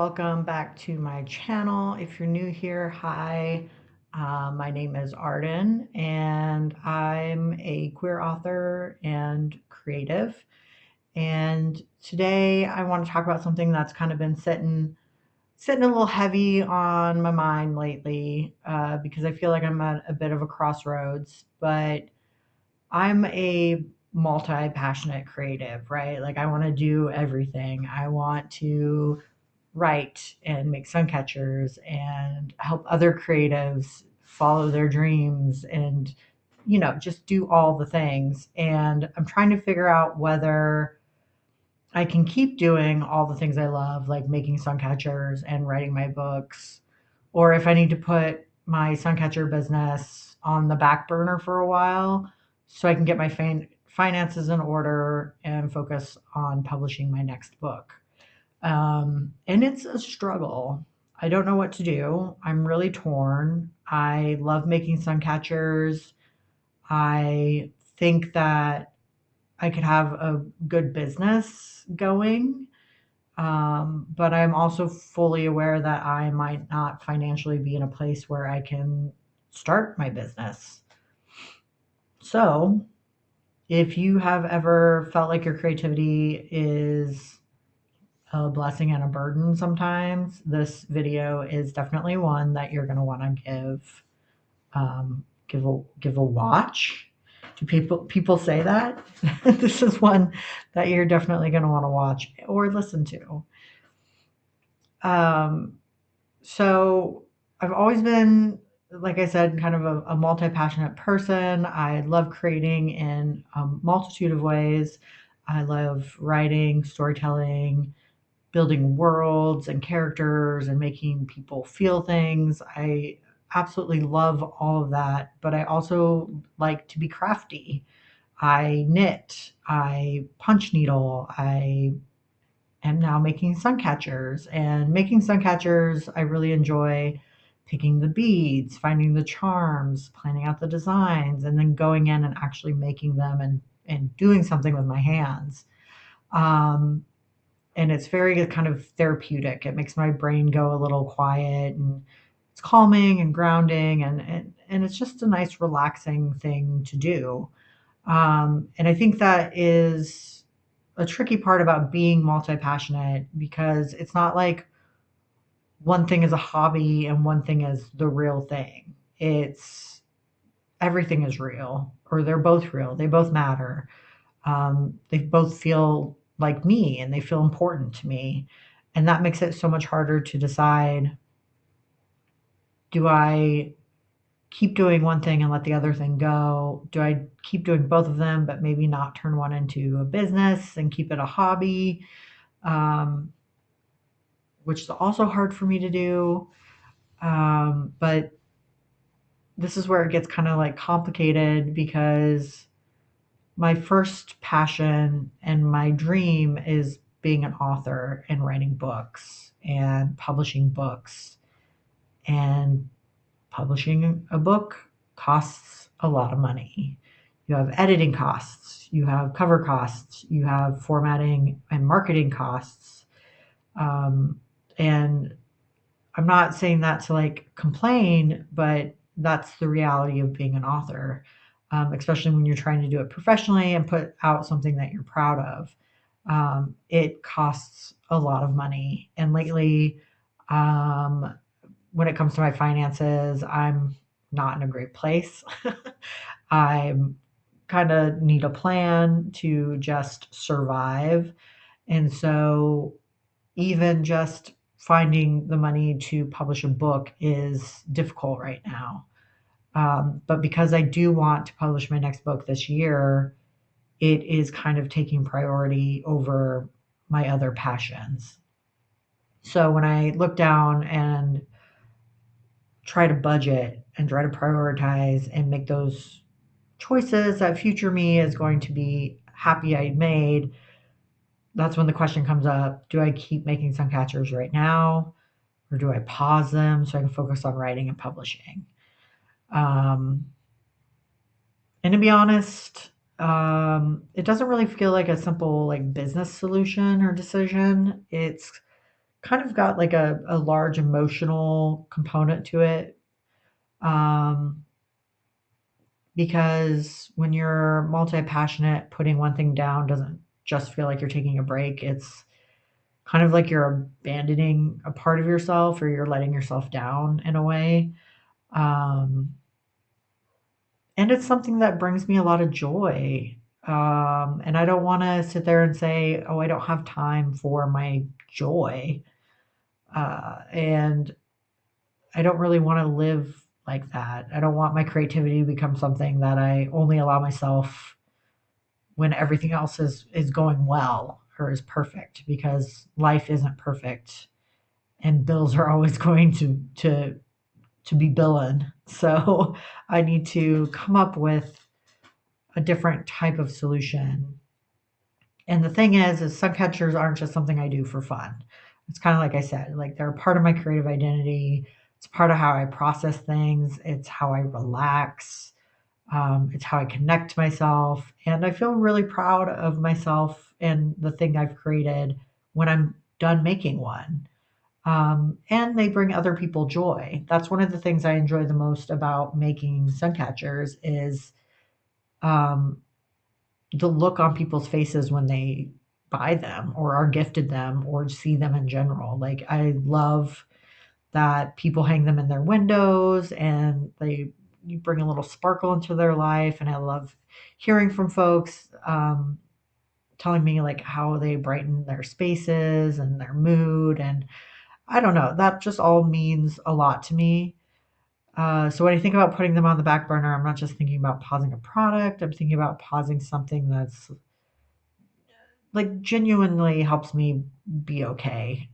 welcome back to my channel. If you're new here, hi. My name is Arden, and I'm a queer author and creative. And today I want to talk about something that's kind of been sitting a little heavy on my mind lately because I feel like I'm at a bit of a crossroads. But I'm a multi-passionate creative, right? Like I want to do everything. I want to write and make Suncatchers and help other creatives follow their dreams and just do all the things. And I'm trying to figure out whether I can keep doing all the things I love, like making Suncatchers and writing my books, or if I need to put my Suncatcher business on the back burner for a while so I can get my finances in order and focus on publishing my next book. And it's a struggle. I don't know what to do. I'm really torn. I love making sun catchers. I think that I could have a good business going. But I'm also fully aware that I might not financially be in a place where I can start my business. So, if you have ever felt like your creativity is a blessing and a burden sometimes, this video is definitely one that you're going to want to give a watch. Do people say that? This is one that you're definitely going to want to watch or listen to. Um, so I've always been, like I said, kind of a multi-passionate person. I love creating in a multitude of ways. I love writing, storytelling, building worlds and characters and making people feel things. I absolutely love all of that, but I also like to be crafty. I knit, I punch needle, I am now making sun catchers. And making sun catchers, I really enjoy picking the beads, finding the charms, planning out the designs, and then going in and actually making them and doing something with my hands. Um, and it's very kind of therapeutic. It makes my brain go a little quiet, and it's calming and grounding, and it's just a nice relaxing thing to do. And I think that is a tricky part about being multi-passionate because it's not like one thing is a hobby and one thing is the real thing. It's everything is real, or they're both real. They both matter. They both feel like me and they feel important to me. And that makes it so much harder to decide, do I keep doing one thing and let the other thing go? Do I keep doing both of them, but maybe not turn one into a business and keep it a hobby? Um, which is also hard for me to do. But this is where it gets kind of like complicated because my first passion and my dream is being an author and writing books and publishing books. And publishing a book costs a lot of money. You have editing costs, you have cover costs, you have formatting and marketing costs. And I'm not saying that to like complain, but that's the reality of being an author, especially when you're trying to do it professionally and put out something that you're proud of. It costs a lot of money. And lately, um, when it comes to my finances, I'm not in a great place. I kind of need a plan to just survive. And so even just finding the money to publish a book is difficult right now. But because I do want to publish my next book this year, it is kind of taking priority over my other passions. So when I look down and try to budget and try to prioritize and make those choices that future me is going to be happy I made, that's when the question comes up, do I keep making sun catchers right now? Or do I pause them so I can focus on writing and publishing? Um, and to be honest, it doesn't really feel like a simple like business solution or decision. It's kind of got like a large emotional component to it. Um, because when you're multi-passionate, putting one thing down doesn't just feel like you're taking a break. It's kind of like you're abandoning a part of yourself or you're letting yourself down in a way. Um, and it's something that brings me a lot of joy. And I don't want to sit there and say, oh, I don't have time for my joy. And I don't really want to live like that. I don't want my creativity to become something that I only allow myself when everything else is going well or is perfect, because life isn't perfect and bills are always going to be billing. So I need to come up with a different type of solution. And the thing is Suncatchers aren't just something I do for fun. It's kind of like I said, like they're a part of my creative identity. It's part of how I process things. It's how I relax. It's how I connect to myself. And I feel really proud of myself and the thing I've created when I'm done making one. And they bring other people joy. That's one of the things I enjoy the most about making Suncatchers is um, the look on people's faces when they buy them or are gifted them or see them in general. Like I love that people hang them in their windows and they you bring a little sparkle into their life. And I love hearing from folks telling me like how they brighten their spaces and their mood. And I don't know, that just all means a lot to me. So when I think about putting them on the back burner, I'm not just thinking about pausing a product. I'm thinking about pausing something that's like genuinely helps me be okay.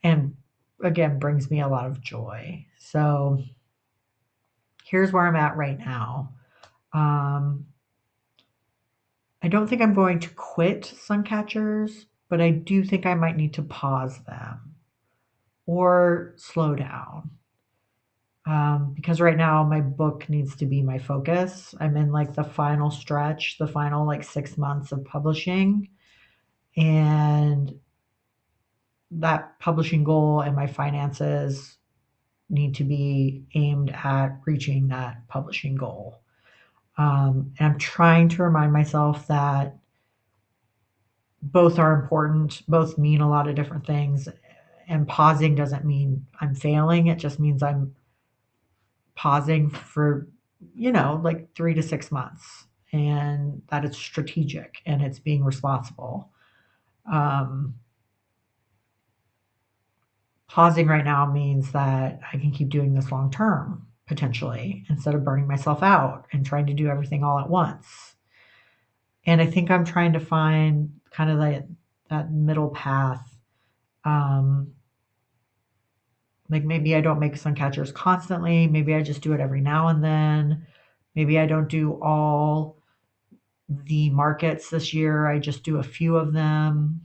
And again, brings me a lot of joy. So here's where I'm at right now. Um, I don't think I'm going to quit Suncatchers, but I do think I might need to pause them or slow down. Because right now my book needs to be my focus. I'm in like the final stretch, the final like 6 months of publishing, and that publishing goal and my finances need to be aimed at reaching that publishing goal. And I'm trying to remind myself that both are important, both mean a lot of different things. And pausing doesn't mean I'm failing, it just means I'm pausing for, like 3 to 6 months, and that it's strategic and it's being responsible. Um, Pausing right now means that I can keep doing this long term, potentially, instead of burning myself out and trying to do everything all at once. And I think I'm trying to find kind of that middle path. Um, like maybe I don't make Suncatchers constantly. Maybe I just do it every now and then. Maybe I don't do all the markets this year. I just do a few of them.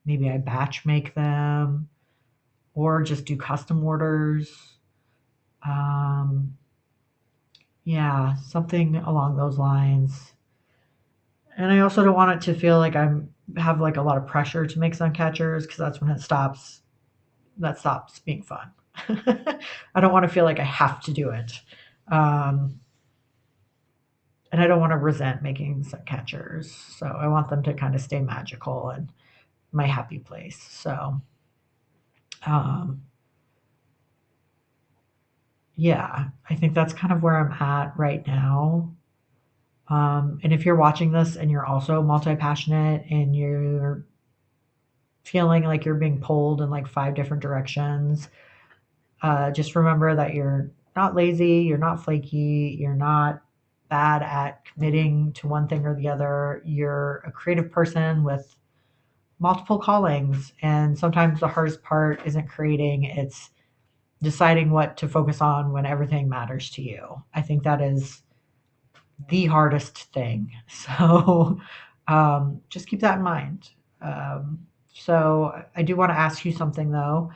Maybe I batch make them or just do custom orders. Um, yeah, something along those lines. And I also don't want it to feel like I'm have like a lot of pressure to make Suncatchers because that's when it stops. That stops being fun. I don't want to feel like I have to do it. Um, and I don't want to resent making Suncatchers. So I want them to kind of stay magical and my happy place. So, um, yeah, I think that's kind of where I'm at right now. And if you're watching this and you're also multi-passionate and you're feeling like you're being pulled in like 5 different directions, just remember that you're not lazy, you're not flaky, you're not bad at committing to one thing or the other. You're a creative person with multiple callings. And sometimes the hardest part isn't creating, it's deciding what to focus on when everything matters to you. I think that is the hardest thing. So just keep that in mind. So I do want to ask you something though.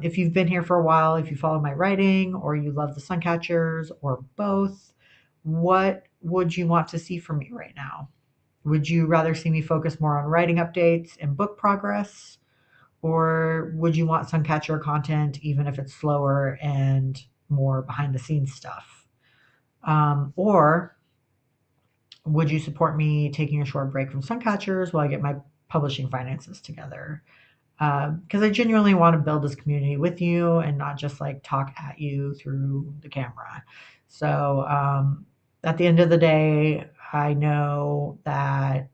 If you've been here for a while, if you follow my writing or you love the Suncatchers or both, what would you want to see from me right now? Would you rather see me focus more on writing updates and book progress? Or would you want Suncatcher content even if it's slower and more behind the scenes stuff? Or would you support me taking a short break from Suncatchers while I get my publishing finances together? Because I genuinely want to build this community with you and not just like talk at you through the camera. So at the end of the day, I know that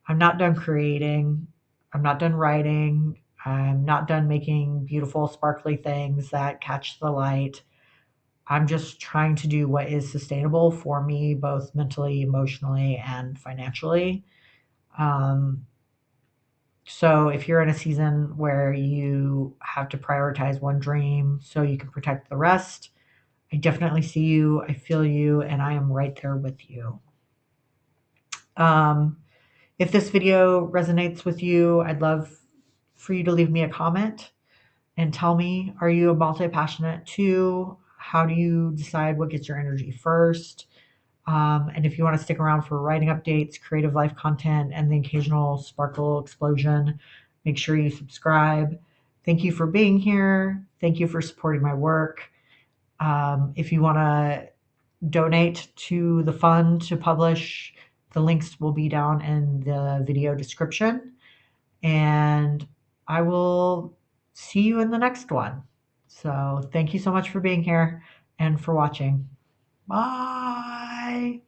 I'm not done creating, I'm not done writing, I'm not done making beautiful, sparkly things that catch the light. I'm just trying to do what is sustainable for me, both mentally, emotionally, and financially. Um, So if you're in a season where you have to prioritize one dream so you can protect the rest, I definitely see you, I feel you, and I am right there with you. Um, if this video resonates with you, I'd love for you to leave me a comment and tell me, are you a multi-passionate too? How do you decide what gets your energy first? And if you want to stick around for writing updates, creative life content, and the occasional sparkle explosion, make sure you subscribe. Thank you for being here. Thank you for supporting my work. If you want to donate to the fund to publish, the links will be down in the video description. And I will see you in the next one. So thank you so much for being here and for watching. Bye.